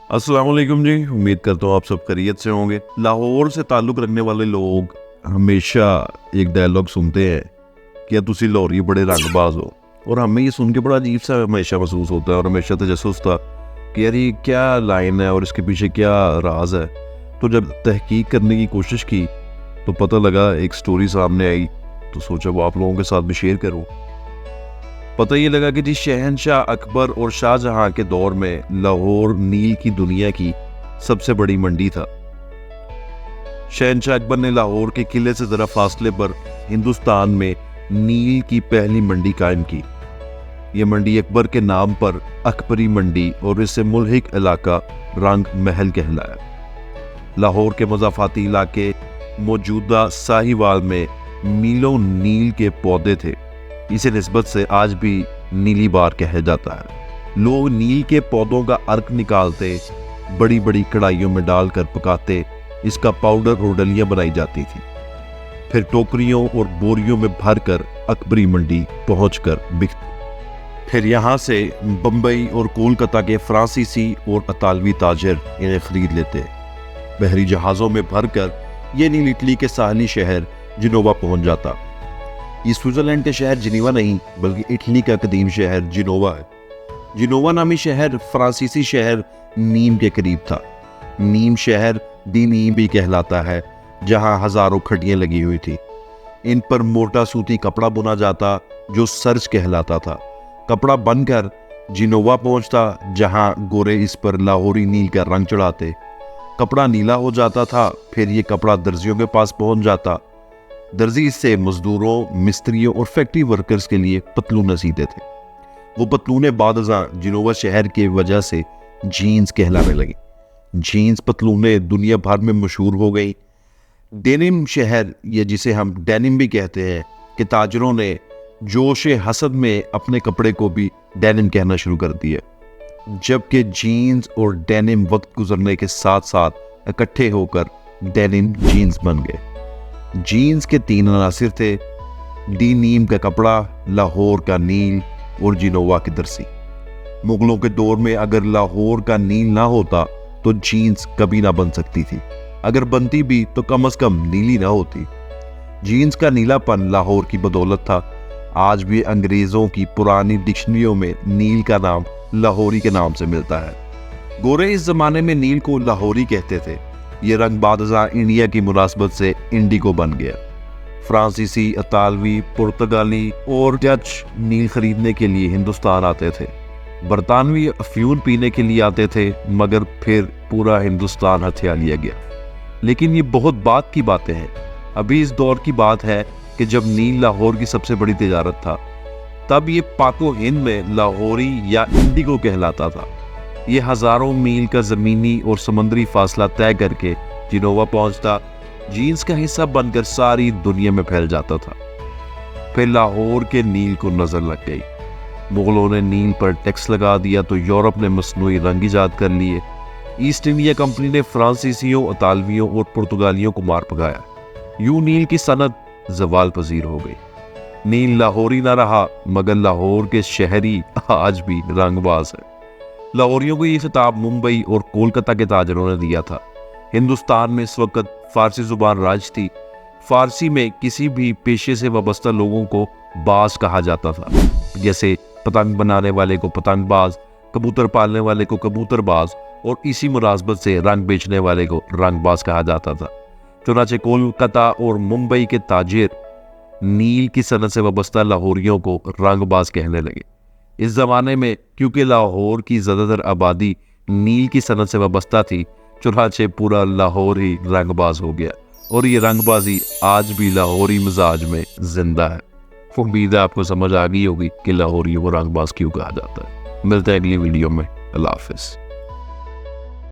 अस्सलाम वालेकुम जी, उम्मीद करता हूँ आप सब खैरियत से होंगे। लाहौर से ताल्लुक़ रखने वाले लोग हमेशा एक डायलॉग सुनते हैं कि तुसी लाहौरी बड़े रंगबाज हो, और हमें ये सुन के बड़ा अजीब सा हमेशा महसूस होता है और हमेशा तजस्सुस था कि यार ये क्या लाइन है और इसके पीछे क्या राज है। तो जब तहकीक करने की कोशिश की तो पता लगा, एक स्टोरी सामने आई, तो सोचा वो आप लोगों के साथ भी शेयर करूँ। पता ये लगा कि जी शहंशाह अकबर और शाहजहां के दौर में लाहौर नील की दुनिया की सबसे बड़ी मंडी था। शहंशाह अकबर ने लाहौर के किले से जरा फासले पर हिंदुस्तान में नील की पहली मंडी कायम की। ये मंडी अकबर के नाम पर अकबरी मंडी और इससे मुल्हिक इलाका रंग महल कहलाया। लाहौर के मज़ाफ़ाती इलाके मौजूदा साहिवाल में मीलों नील के पौधे थे। इसे निस्बत से आज भी नीली बार कहा जाता है। लोग नील के पौधों का अर्क निकालते, बड़ी बड़ी कढ़ाइयों में डालकर पकाते, इसका पाउडर और डलियां बनाई जाती थी। फिर टोकरियों और बोरियों में भरकर अकबरी मंडी पहुंचकर बिकती। फिर यहाँ से बम्बई और कोलकाता के फ्रांसीसी और अतालवी ताजर इन्हें खरीद लेते। बहरी जहाज़ों में भरकर ये नील इटली के साहली शहर जिनोवा पहुंच जाता। ये स्विट्जरलैंड के शहर जिनीवा नहीं, बल्कि इटली का कदीम शहर जिनोवा है। जिनोवा नामी शहर फ्रांसीसी शहर नीम के करीब था। नीम शहर दी नीम भी कहलाता है, जहां हजारों खड्डियां लगी हुई थी। इन पर मोटा सूती कपड़ा बुना जाता जो सर्ज कहलाता था। कपड़ा बनकर जिनोवा पहुंचता, जहां गोरे इस पर लाहौरी नील का रंग चढ़ाते। कपड़ा नीला हो जाता था, फिर ये कपड़ा दर्जियों के पास पहुंच जाता। दर्जी इससे मजदूरों, मिस्त्रियों और फैक्ट्री वर्कर्स के लिए पतलून सीते थे। वो पतलूनें बादशाह जिनोवा शहर के वजह से जीन्स कहलाने लगी। जीन्स पतलूनें दुनिया भर में मशहूर हो गई। डेनिम शहर, ये जिसे हम डेनिम भी कहते हैं, कि ताजरों ने जोश हसद में अपने कपड़े को भी डेनिम कहना शुरू कर दिया। जबकि जीन्स और डेनिम वक्त गुजरने के साथ साथ इकट्ठे होकर डेनिम जीन्स बन गए। जीन्स के 3 अनासिर थे: डी नीम का कपड़ा, लाहौर का नील और जिनोवा की दर्सी। मुगलों के दौर में अगर लाहौर का नील ना होता तो जीन्स कभी ना बन सकती थी। अगर बनती भी तो कम से कम नीली ना होती। जीन्स का नीलापन लाहौर की बदौलत था। आज भी अंग्रेजों की पुरानी डिक्शनरियों में नील का नाम लाहौरी के नाम से मिलता है। गोरे इस जमाने में नील को लाहौरी कहते थे। ये रंग बादशाह इंडिया की मुनासबत से इंडिगो बन गया। फ्रांसीसी, अतालवी, पुर्तगाली और डच नील खरीदने के लिए हिंदुस्तान आते थे। बरतानवी अफ्यून पीने के लिए आते थे, मगर फिर पूरा हिंदुस्तान हथिया लिया गया। लेकिन ये बहुत बात की बातें हैं। अभी इस दौर की बात है कि जब नील लाहौर की सबसे बड़ी तिजारत था, तब ये पाको हिंद में लाहौरी या इंडिगो कहलाता था। ये हजारों मील का ज़मीनी और समुद्री फासला तय करके जिनोवा पहुंचता, जीन्स का हिस्सा बनकर सारी दुनिया में फैल जाता था। फिर लाहौर के नील को नजर लग गई। मुगलों ने नील पर टैक्स लगा दिया तो यूरोप ने मसनूई रंग ईजाद कर लिए। ईस्ट इंडिया कंपनी ने फ्रांसीसियों, अतालवियों और पुर्तगालियों को मार भगाया। यूं नील की सनत जवाल पजीर हो गई। नील लाहौरी ना रहा, मगर लाहौर के शहरी आज भी रंगबाज है। लाहौरियों को ये खिताब मुंबई और कोलकाता के ताजरों ने दिया था। हिंदुस्तान में इस वक्त फारसी जुबान राज थी। फारसी में किसी भी पेशे से वाबस्ता लोगों को बाज कहा जाता था। जैसे पतंग बनाने वाले को पतंगबाज, कबूतर पालने वाले को कबूतरबाज, और इसी मुनासबत से रंग बेचने वाले को रंगबाज कहा जाता था। चुनाचे कोलकाता और मुंबई के ताजिर नील की सनत से वाबस्ता लाहौरियों को रंगबाज कहने लगे। इस ज़माने में क्योंकि लाहौर की ज़्यादातर आबादी नील की सनत से वाबस्ता थी, चुनाचे पूरा लाहौर ही रंगबाज हो गया, और ये रंगबाजी आज भी लाहौरी मिजाज में जिंदा है। उम्मीद है आपको समझ आ गई होगी कि लाहौरियों को रंगबाज क्यों कहा जाता है। मिलते हैं अगली वीडियो में। अल्लाह हाफिज़।